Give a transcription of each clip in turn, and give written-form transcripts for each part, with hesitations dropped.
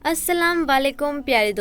अस्सलाम वालेकुम प्यारे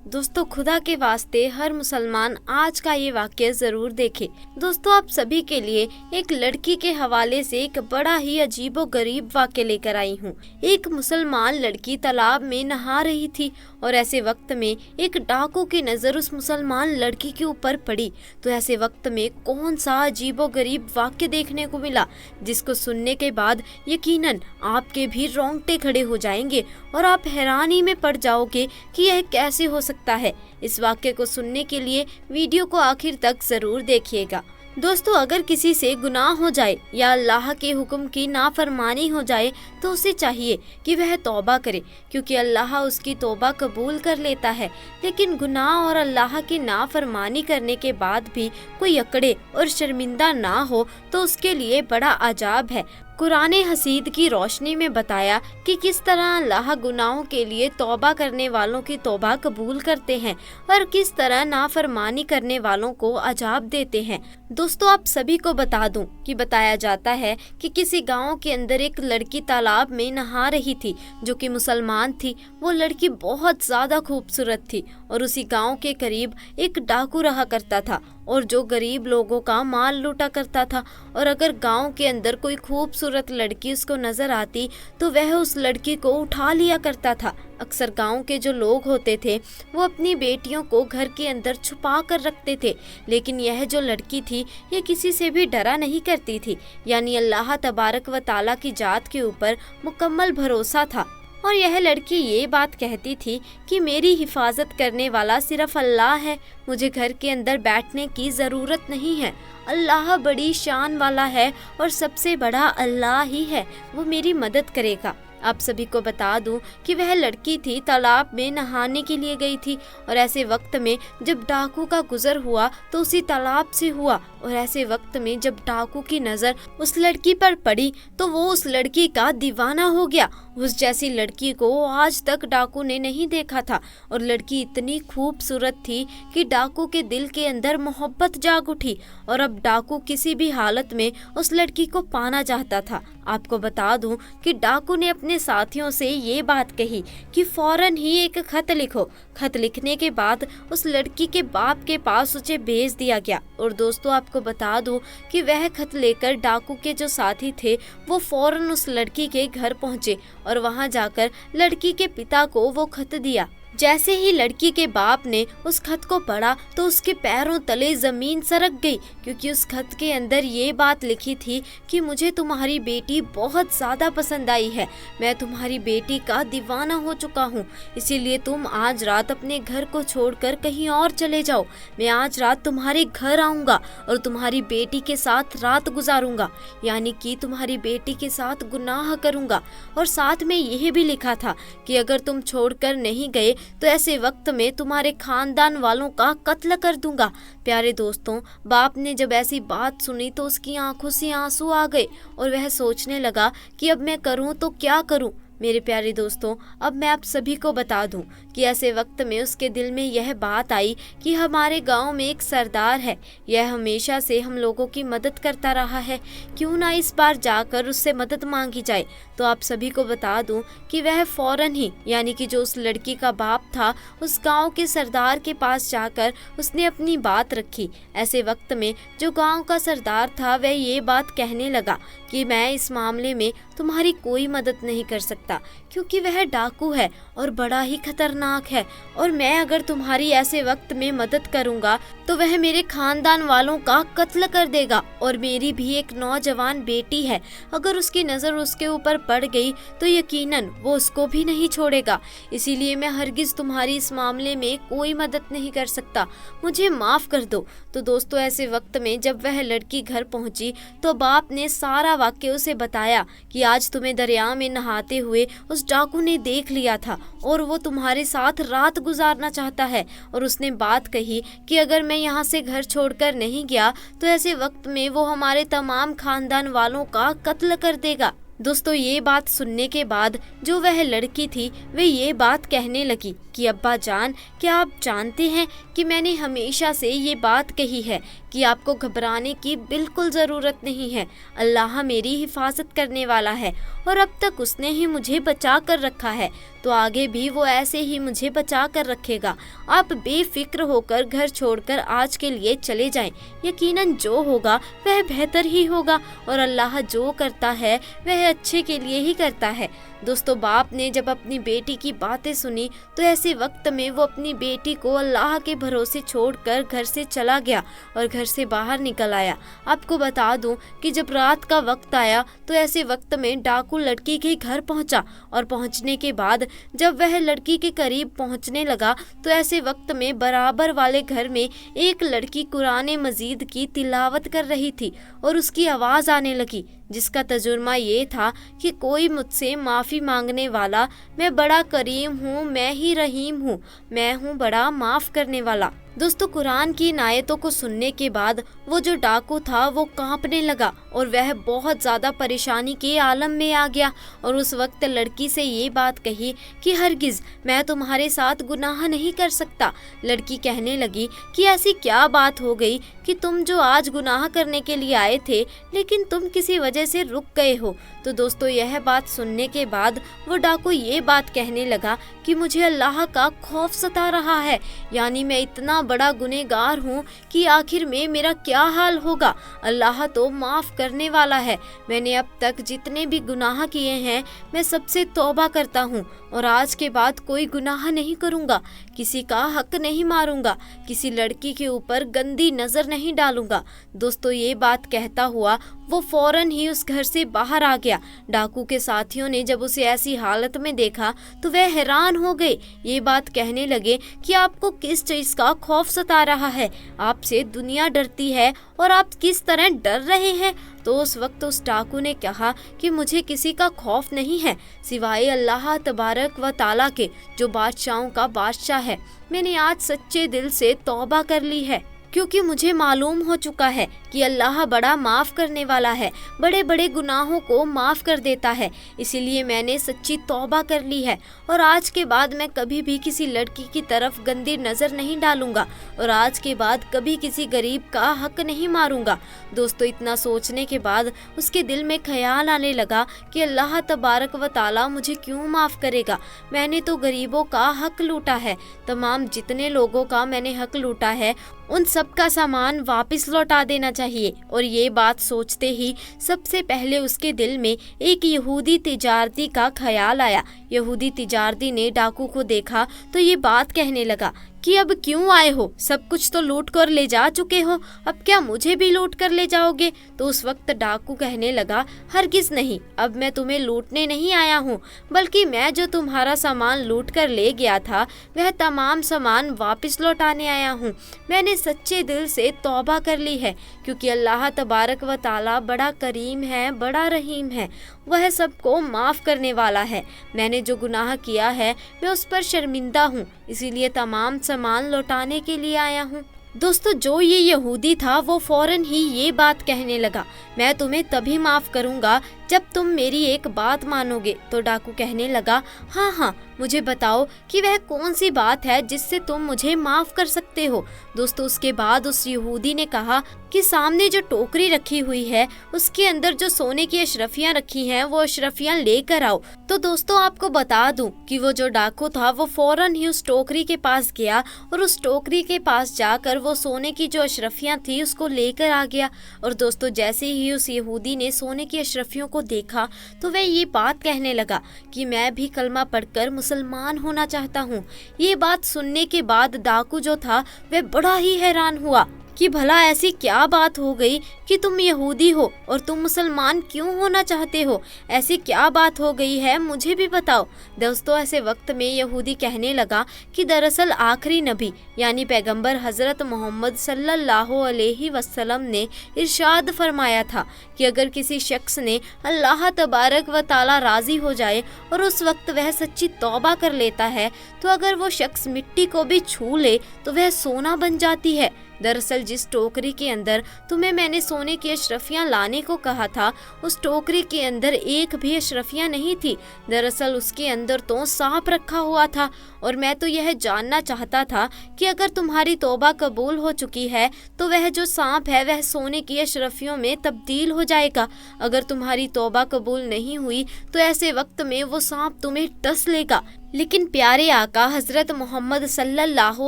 दोस्तों खुदा के वास्ते हर मुसलमान आज का ये वाक़या ज़रूर देखे। दोस्तों आप सभी के लिए एक लड़की के हवाले से एक बड़ा ही अजीबो गरीब वाक़या लेकर आई हूँ। एक मुसलमान लड़की तालाब में नहा रही थी और ऐसे वक्त में एक डाकू की नज़र उस मुसलमान लड़की के ऊपर पड़ी। तो ऐसे वक्त में कौन सा अजीबो गरीब वाक़या देखने को मिला जिसको सुनने के बाद यकीनन आपके भी रोंगटे खड़े हो जाएंगे और आप हैरानी में पड़ जाओगे कि यह कैसे हो सकता है। इस वाक्य को सुनने के लिए वीडियो को आखिर तक जरूर देखिएगा। दोस्तों अगर किसी से गुनाह हो जाए या अल्लाह के हुक्म की नाफरमानी हो जाए तो उसे चाहिए कि वह तौबा करे, क्योंकि अल्लाह उसकी तौबा कबूल कर लेता है। लेकिन गुनाह और अल्लाह की नाफरमानी करने के बाद भी कोई अकड़े और शर्मिंदा ना हो तो उसके लिए बड़ा अजाब है। कुरान हसीद की रोशनी में बताया कि किस तरह अल्लाह गुनाहों के लिए तौबा करने वालों की तौबा कबूल करते हैं और किस तरह नाफरमानी करने वालों को अजाब देते हैं। दोस्तों आप सभी को बता दूं कि बताया जाता है कि किसी गांव के अंदर एक लड़की तालाब में नहा रही थी जो कि मुसलमान थी। वो लड़की बहुत ज़्यादा खूबसूरत थी और उसी गांव के करीब एक डाकू रहा करता था और जो गरीब लोगों का माल लूटा करता था। और अगर गांव के अंदर कोई खूबसूरत लड़की उसको नजर आती तो वह उस लड़की को उठा लिया करता था। अक्सर गांव के जो लोग होते थे वो अपनी बेटियों को घर के अंदर छुपा कर रखते थे, लेकिन यह जो लड़की थी ये किसी से भी डरा नहीं करती थी, यानी अल्लाह तबारक व ताला की जात के ऊपर मुकम्मल भरोसा था। और यह लड़की ये बात कहती थी कि मेरी हिफाजत करने वाला सिर्फ अल्लाह है, मुझे घर के अंदर बैठने की ज़रूरत नहीं है। अल्लाह बड़ी शान वाला है और सबसे बड़ा अल्लाह ही है, वो मेरी मदद करेगा। आप सभी को बता दूं कि वह लड़की थी तालाब में नहाने के लिए गई थी और ऐसे वक्त में जब डाकू का गुजर हुआ तो उसी तालाब से हुआ। और ऐसे वक्त में जब डाकू की नज़र उस लड़की पर पड़ी तो वो उस लड़की का दीवाना हो गया। उस जैसी लड़की को आज तक डाकू ने नहीं देखा था और लड़की इतनी खूबसूरत थी कि डाकू के दिल के अंदर मोहब्बत जाग उठी और अब डाकू किसी भी हालत में उस लड़की को पाना चाहता था। आपको बता दूं कि डाकू ने अपने साथियों से ये बात कही कि फौरन ही एक खत लिखो। खत लिखने के बाद उस लड़की के बाप के पास उसे भेज दिया गया। और दोस्तों आपको बता दूं कि वह खत लेकर डाकू के जो साथी थे वो फौरन उस लड़की के घर पहुंचे और वहां जाकर लड़की के पिता को वो खत दिया। जैसे ही लड़की के बाप ने उस खत को पढ़ा तो उसके पैरों तले जमीन सरक गई, क्योंकि उस खत के अंदर ये बात लिखी थी कि मुझे तुम्हारी बेटी बहुत ज़्यादा पसंद आई है, मैं तुम्हारी बेटी का दीवाना हो चुका हूँ, इसीलिए तुम आज रात अपने घर को छोड़कर कहीं और चले जाओ। मैं आज रात तुम्हारे घर आऊँगा और तुम्हारी बेटी के साथ रात गुजारूंगा, यानी कि तुम्हारी बेटी के साथ गुनाह करूँगा। और साथ में यह भी लिखा था कि अगर तुम छोड़कर नहीं गए तो ऐसे वक्त में तुम्हारे खानदान वालों का कत्ल कर दूंगा। प्यारे दोस्तों बाप ने जब ऐसी बात सुनी तो उसकी आंखों से आंसू आ गए और वह सोचने लगा कि अब मैं करूं तो क्या करूं। मेरे प्यारे दोस्तों अब मैं आप सभी को बता दूं कि ऐसे वक्त में उसके दिल में यह बात आई कि हमारे गांव में एक सरदार है, यह हमेशा से हम लोगों की मदद करता रहा है, क्यों ना इस बार जाकर उससे मदद मांगी जाए। तो आप सभी को बता दूं कि वह फौरन ही यानी कि जो उस लड़की का बाप था उस गांव के सरदार के पास जाकर उसने अपनी बात रखी। ऐसे वक्त में जो गांव का सरदार था वह ये बात कहने लगा कि मैं इस मामले में तुम्हारी कोई मदद नहीं कर सकता, क्योंकि वह डाकू है और बड़ा ही खतरनाक है, और मैं अगर तुम्हारी ऐसे वक्त में मदद करूंगा तो वह मेरे खानदान वालों का कत्ल कर देगा। और मेरी भी एक नौजवान बेटी है, अगर उसकी नज़र उसके ऊपर पड़ गई तो यकीनन वो उसको भी नहीं छोड़ेगा, इसीलिए मैं हरगिज़ तुम्हारी इस मामले में कोई मदद नहीं कर सकता, मुझे माफ़ कर दो। तो दोस्तों ऐसे वक्त में जब वह लड़की घर पहुंची तो बाप ने सारा वाक्य उसे बताया कि आज तुम्हें दरिया में नहाते हुए उस डाकू ने देख लिया था और वो तुम्हारे साथ रात गुजारना चाहता है। और उसने बात कही कि अगर मैं यहाँ से घर छोड़कर नहीं गया तो ऐसे वक्त में वो हमारे तमाम खानदान वालों का कत्ल कर देगा। दोस्तों ये बात सुनने के बाद जो वह लड़की थी वह ये बात कहने लगी कि अब्बा जान क्या आप जानते हैं कि मैंने हमेशा से ये बात कही है कि आपको घबराने की बिल्कुल ज़रूरत नहीं है। अल्लाह मेरी हिफाजत करने वाला है और अब तक उसने ही मुझे बचा कर रखा है, तो आगे भी वो ऐसे ही मुझे बचा कर रखेगा। आप बेफिक्र होकर घर छोड़कर आज के लिए चले जाएं। यकीनन जो होगा वह बेहतर ही होगा और अल्लाह जो करता है वह अच्छे के लिए ही करता है। दोस्तों, बाप ने जब अपनी बेटी की बातें सुनी तो ऐसे वक्त में वो अपनी बेटी को अल्लाह के भरोसे छोड़कर घर से चला गया और घर से बाहर निकल आया। आपको बता दूं कि जब रात का वक्त आया तो ऐसे वक्त में डाकू लड़की के घर पहुंचा और पहुंचने के बाद जब वह लड़की के करीब पहुंचने लगा तो ऐसे वक्त में बराबर वाले घर में एक लड़की कुरान मजीद की तिलावत कर रही थी और उसकी आवाज़ आने लगी, जिसका तजुर्मा ये था कि कोई मुझसे माफ़ी मांगने वाला, मैं बड़ा करीम हूँ, मैं ही रहीम हूँ, मैं हूँ बड़ा माफ़ करने वाला। दोस्तों, कुरान की इन आयतों को सुनने के बाद वो जो डाकू था वो कांपने लगा और वह बहुत ज़्यादा परेशानी के आलम में आ गया और उस वक्त लड़की से ये बात कही कि हरगिज़ मैं तुम्हारे साथ गुनाह नहीं कर सकता। लड़की कहने लगी कि ऐसी क्या बात हो गई कि तुम जो आज गुनाह करने के लिए आए थे लेकिन तुम किसी वजह से रुक गए हो। तो दोस्तों, यह बात सुनने के बाद वो डाकू ये बात कहने लगा कि मुझे अल्लाह का खौफ सता रहा है, यानी मैं इतना बड़ा गुनहगार हूँ कि आखिर में मेरा क्या हाल होगा। अल्लाह तो माफ़ करने वाला है। मैंने अब तक जितने भी गुनाह किए हैं मैं सबसे तौबा करता हूँ और आज के बाद कोई गुनाह नहीं करूँगा, किसी का हक नहीं मारूंगा, किसी लड़की के ऊपर गंदी नज़र नहीं डालूंगा। दोस्तों, ये बात कहता हुआ वो फौरन ही उस घर से बाहर आ गया। डाकू के साथियों ने जब उसे ऐसी हालत में देखा तो वह हैरान हो गए। ये बात कहने लगे कि आपको किस चीज़ का खौफ सता रहा है, आपसे दुनिया डरती है और आप किस तरह डर रहे हैं। तो उस वक्त उस डाकू ने कहा कि मुझे किसी का खौफ नहीं है सिवाय अल्लाह तबारक व ताला के, जो बादशाहों का बादशाह है। मैंने आज सच्चे दिल से तौबा कर ली है क्योंकि मुझे मालूम हो चुका है कि अल्लाह बड़ा माफ़ करने वाला है, बड़े बड़े गुनाहों को माफ़ कर देता है। इसीलिए मैंने सच्ची तौबा कर ली है और आज के बाद मैं कभी भी किसी लड़की की तरफ गंदी नज़र नहीं डालूंगा और आज के बाद कभी किसी गरीब का हक नहीं मारूंगा। दोस्तों, इतना सोचने के बाद उसके दिल में ख्याल आने लगा कि अल्लाह तबारक व ताला मुझे क्यों माफ़ करेगा। मैंने तो गरीबों का हक लूटा है, तमाम जितने लोगों का मैंने हक लूटा है उन सब का सामान वापस लौटा देना चाहिए। और ये बात सोचते ही सबसे पहले उसके दिल में एक यहूदी तिजारती का ख्याल आया। यहूदी तिजारती ने डाकू को देखा तो ये बात कहने लगा कि अब क्यों आए हो, सब कुछ तो लूट कर ले जा चुके हो, अब क्या मुझे भी लूट कर ले जाओगे। तो उस वक्त डाकू कहने लगा, हरगिज़ नहीं, अब मैं तुम्हें लूटने नहीं आया हूँ, बल्कि मैं जो तुम्हारा सामान लूट कर ले गया था वह तमाम सामान वापस लौटाने आया हूँ। मैंने सच्चे दिल से तौबा कर ली है क्योंकि अल्लाह तबारक व ताला बड़ा करीम है, बड़ा रहीम है, वह सबको माफ़ करने वाला है। मैंने जो गुनाह किया है मैं उस पर शर्मिंदा हूँ, इसीलिए तमाम सामान लौटाने के लिए आया हूँ। दोस्तों, जो ये यहूदी था वो फौरन ही ये बात कहने लगा, मैं तुम्हें तभी माफ़ करूँगा जब तुम मेरी एक बात मानोगे। तो डाकू कहने लगा, हाँ हाँ, मुझे बताओ कि वह कौन सी बात है जिससे तुम मुझे माफ़ कर सकते हो। दोस्तों, उसके बाद उस यहूदी ने कहा कि सामने जो टोकरी रखी हुई है उसके अंदर जो सोने की अशरफियाँ रखी हैं वो अशरफियाँ लेकर आओ। तो दोस्तों, आपको बता दूं कि वो जो डाकू था वो फौरन ही उस टोकरी के पास गया और उस टोकरी के पास जाकर वो सोने की जो अशरफियाँ थी उसको लेकर आ गया। और दोस्तों, जैसे ही उस यहूदी ने सोने की अशरफियों को देखा तो वह ये बात कहने लगा कि मैं भी कलमा पढ़कर मुसलमान होना चाहता हूँ। ये बात सुनने के बाद डाकू जो था वह बड़ा ही हैरान हुआ कि भला ऐसी क्या बात हो गई कि तुम यहूदी हो और तुम मुसलमान क्यों होना चाहते हो, ऐसी क्या बात हो गई है, मुझे भी बताओ। दोस्तों, ऐसे वक्त में यहूदी कहने लगा कि दरअसल आखिरी नबी यानी पैगंबर हज़रत मोहम्मद सल्लल्लाहु अलैहि वसल्लम ने इरशाद फरमाया था कि अगर किसी शख्स ने अल्लाह तबारक व ताला राज़ी हो जाए और उस वक्त वह सच्ची तौबा कर लेता है तो अगर वो शख्स मिट्टी को भी छू ले तो वह सोना बन जाती है। दरअसल जिस टोकरी के अंदर तुम्हें मैंने सोने की अशरफियाँ लाने को कहा था, उस टोकरी के अंदर एक भी अशरफियाँ नहीं थी। दरअसल उसके अंदर तो सांप रखा हुआ था और मैं तो यह जानना चाहता था कि अगर तुम्हारी तौबा कबूल हो चुकी है तो वह जो सांप है वह सोने की अशरफियों में तब्दील हो जाएगा। अगर तुम्हारी तौबा कबूल नहीं हुई तो ऐसे वक्त में वो सांप तुम्हें डस लेगा। लेकिन प्यारे आका हजरत मोहम्मद सल्लल्लाहु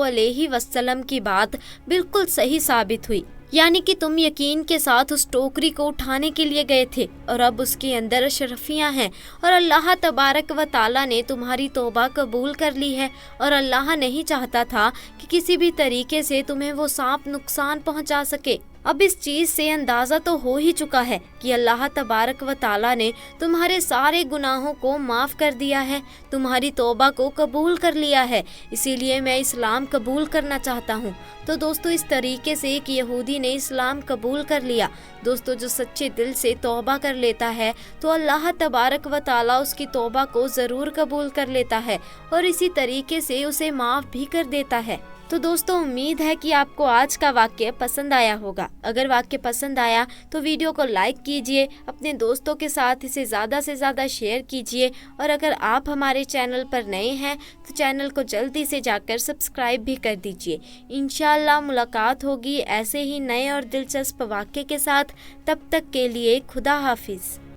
अलैहि वसल्लम की बात बिल्कुल सही साबित हुई, यानी कि तुम यकीन के साथ उस टोकरी को उठाने के लिए गए थे और अब उसके अंदर अशरफियाँ हैं और अल्लाह तबारक व ताला ने तुम्हारी तौबा कबूल कर ली है और अल्लाह नहीं चाहता था कि किसी भी तरीके से तुम्हें वो सांप नुकसान पहुंचा सके। अब इस चीज़ से अंदाज़ा तो हो ही चुका है कि अल्लाह तबारक व ताला ने तुम्हारे सारे गुनाहों को माफ़ कर दिया है, तुम्हारी तौबा को कबूल कर लिया है, इसीलिए मैं इस्लाम कबूल करना चाहता हूँ। तो दोस्तों इस तरीके से एक यहूदी ने इस्लाम कबूल कर लिया। दोस्तों जो सच्चे दिल से तौबा कर लेता है तो अल्लाह तबारक व ताला उसकी तौबा को ज़रूर कबूल कर लेता है और इसी तरीके से उसे माफ़ भी कर देता है। तो दोस्तों उम्मीद है कि आपको आज का वाक्य पसंद आया होगा। अगर वाक्य पसंद आया तो वीडियो को लाइक कीजिए, अपने दोस्तों के साथ इसे ज़्यादा से ज़्यादा शेयर कीजिए और अगर आप हमारे चैनल पर नए हैं तो चैनल को जल्दी से जाकर सब्सक्राइब भी कर दीजिए। इंशाअल्लाह मुलाकात होगी ऐसे ही नए और दिलचस्प वाक्य के साथ। तब तक के लिए खुदा हाफिज़।